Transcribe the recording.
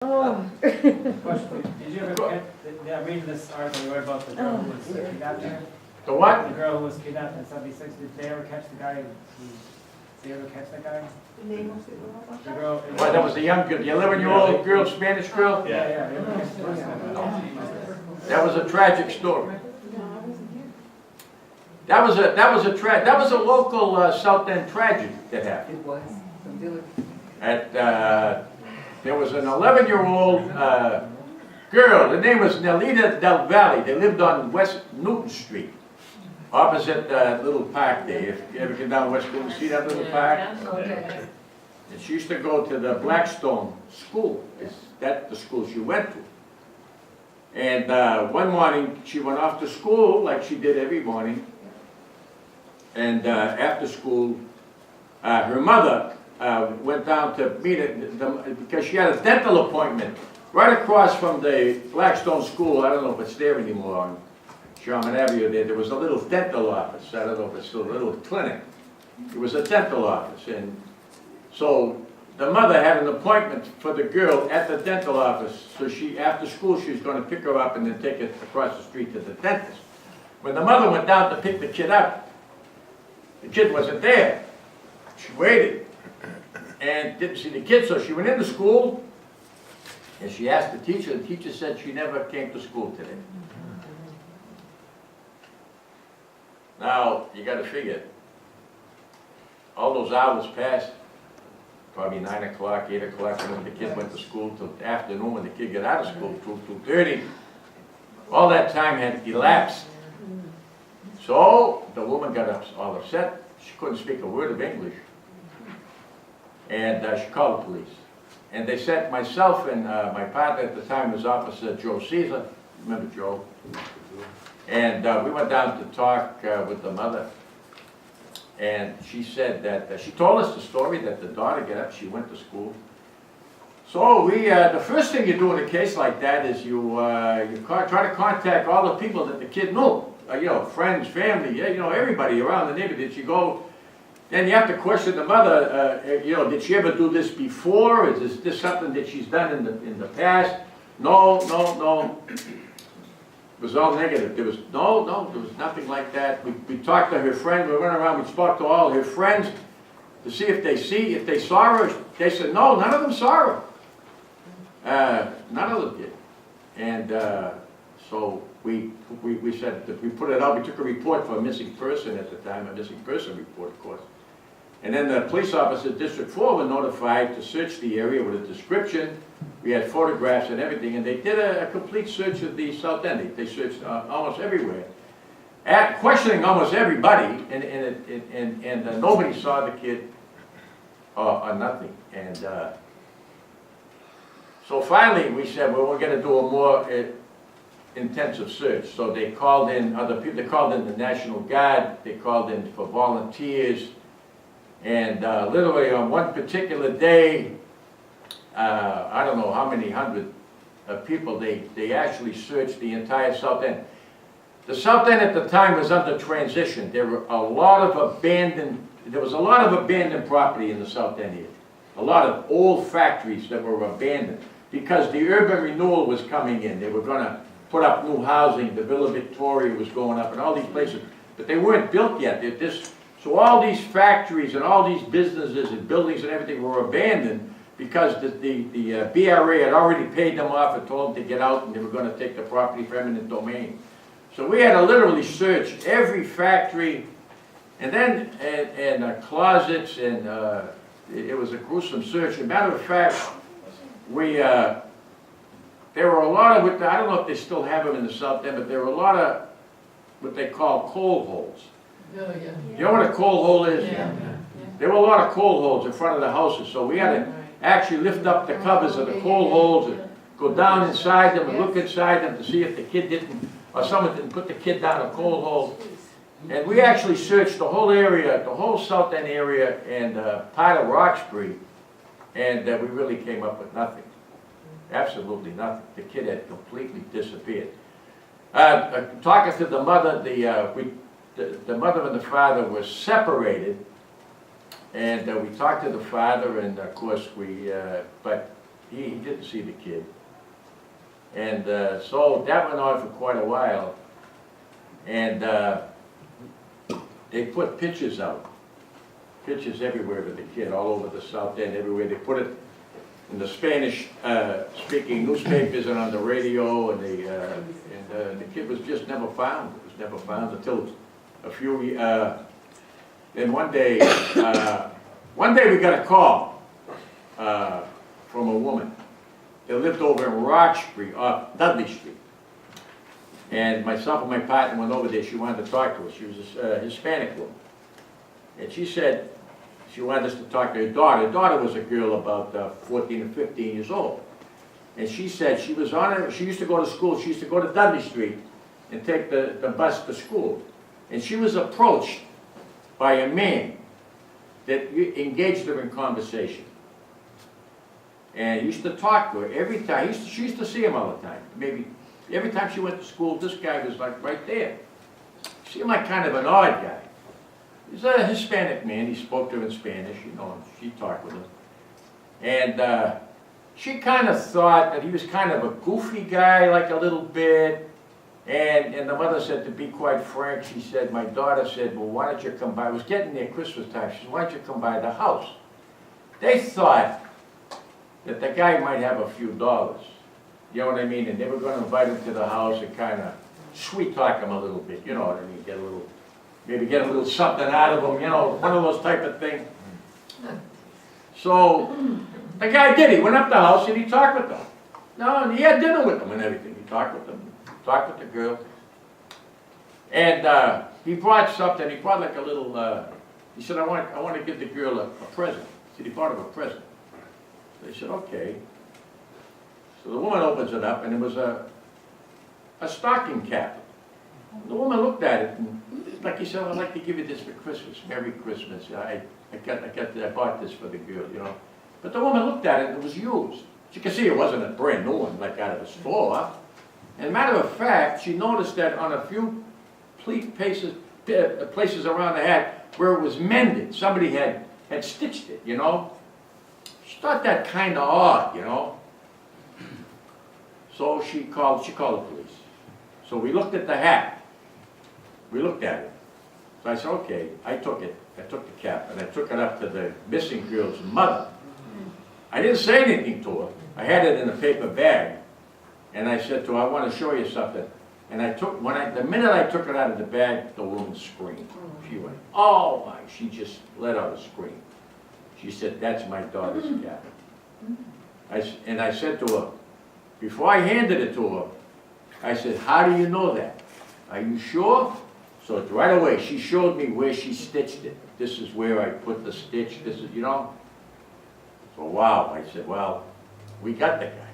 Oh. Question, did you ever get, I'm reading this article you read about the girl who was kidnapped here? The what? The girl who was kidnapped in 76, did they ever catch the guy did they ever catch that guy? The name of the girl? The girl. Well, that was the young girl, the 11-year-old girl, Spanish girl? Yeah, they ever catch the person? That was a tragic story. That was a local South End tragedy that happened. It was. At, there was an 11-year-old girl, the name was Nelita Del Valle. They lived on West Newton Street, opposite the little park there. If you ever get down West Newton, see that little park? Okay. And she used to go to the Blackstone School. That's the school she went to. And one morning, she went off to school like she did every morning. And after school, her mother went down to meet her because she had a dental appointment right across from the Blackstone School. I don't know if it's there anymore on Sherman Avenue. There was a little dental office. I don't know if it's still a little clinic. It was a dental office. And so the mother had an appointment for the girl at the dental office. So after school, she was going to pick her up and then take her across the street to the dentist. When the mother went down to pick the kid up, the kid wasn't there. She waited and didn't see the kid, so she went into school and she asked the teacher. The teacher said she never came to school today. Now, you got to figure, all those hours passed, probably 9 o'clock, 8 o'clock, when the kid went to school, till afternoon when the kid got out of school, 2:30. All that time had elapsed. So the woman got all upset. She couldn't speak a word of English. And she called the police. And they sent myself and my partner at the time was Officer Joe Caesar. Remember Joe? And we went down to talk with the mother. And she said that, she told us the story that the daughter got up, she went to school. So the first thing you do in a case like that is you try to contact all the people that the kid knew. You know, friends, family, you know, everybody around the neighborhood. You go, then you have to question the mother, you know, did she ever do this before? Is this something that she's done in the past? No. It was all negative. There was, there was nothing like that. We talked to her friends, we went around, we spoke to all her friends to see if they saw her. They said, no, none of them saw her. None of them did. And so we said that we put it out. We took a report for a missing person at the time, a missing person report, of course. And then the police officer, District 4, were notified to search the area with a description. We had photographs and everything, and they did a complete search of the South End. They searched almost everywhere, questioning almost everybody, and nobody saw the kid or nothing. And so finally, we said, well, we're going to do a more intensive search. So they called in other people. They called in the National Guard. They called in for volunteers. And literally on one particular day, I don't know how many hundred people, they actually searched the entire South End. The South End at the time was under transition. There was a lot of abandoned property in the South End here. A lot of old factories that were abandoned because the urban renewal was coming in. They were going to put up new housing. The Villa Victoria was going up and all these places, but they weren't built yet. So all these factories and all these businesses and buildings and everything were abandoned because the BRA had already paid them off and told them to get out and they were going to take the property for eminent domain. So we had to literally search every factory and then and closets, and it was a gruesome search. As a matter of fact, there were a lot of, I don't know if they still have them in the South End, but there were a lot of what they call coal holes. Oh, yeah. You know what a coal hole is? Yeah. There were a lot of coal holes in front of the houses, so we had to actually lift up the covers of the coal holes and go down inside them and look inside them to see if the kid didn't, or someone didn't put the kid down a coal hole. And we actually searched the whole area, the whole South End area and part of Roxbury, and we really came up with nothing. Absolutely nothing. The kid had completely disappeared. Talking to the mother, the mother and the father were separated, and we talked to the father, and of course but he didn't see the kid. And so that went on for quite a while. And they put pictures out, pictures everywhere of the kid, all over the South End, everywhere. They put it in the Spanish-speaking newspapers and on the radio, and the kid was just never found. It was never found until a few, then one day we got a call from a woman that lived over in Rock Street, off Dudley Street. And myself and my partner went over there. She wanted to talk to us. She was a Hispanic woman. And she said she wanted us to talk to her daughter. Her daughter was a girl about 14 or 15 years old. And she said she was on it. She used to go to school. She used to go to Dudley Street and take the bus to school. And she was approached by a man that engaged her in conversation. And he used to talk to her every time. She used to see him all the time. Maybe every time she went to school, this guy was like right there. Seemed like kind of an odd guy. He's a Hispanic man. He spoke to her in Spanish, you know, and she talked with him. And she kind of thought that he was kind of a goofy guy, like a little bit. And the mother said, to be quite frank, she said, my daughter said, well, why don't you come by? It was getting near Christmas time. She said, why don't you come by the house? They thought that the guy might have a few dollars. You know what I mean? And they were going to invite him to the house and kind of sweet talk him a little bit. You know what I mean? Maybe get a little something out of him, you know, one of those type of things. So the guy did. He went up to the house and he talked with them. No, and he had dinner with them and everything. He talked with them, talked with the girl. And he brought something. He brought like a little, he said, I want to give the girl a present. He said, he bought her a present. They said, okay. So the woman opens it up, and it was a stocking cap. The woman looked at it, and like he said, I'd like to give you this for Christmas. Merry Christmas. I bought this for the girl, you know. But the woman looked at it, and it was used. She could see it wasn't a brand new one, like out of the store. And matter of fact, she noticed that on a few places around the hat where it was mended, somebody had stitched it, you know. She thought that kind of odd, you know. So she called the police. So we looked at the hat. We looked at it. So I said, okay, I took it. I took the cap and I took it up to the missing girl's mother. I didn't say anything to her. I had it in a paper bag. And I said to her, I want to show you something. And the minute I took it out of the bag, the woman screamed. She went, oh my, she just let out a scream. She said, that's my daughter's cap. And I said to her, before I handed it to her, I said, how do you know that? Are you sure? So right away, she showed me where she stitched it. This is where I put the stitch, this is, you know. So wow, I said, well, we got the guy.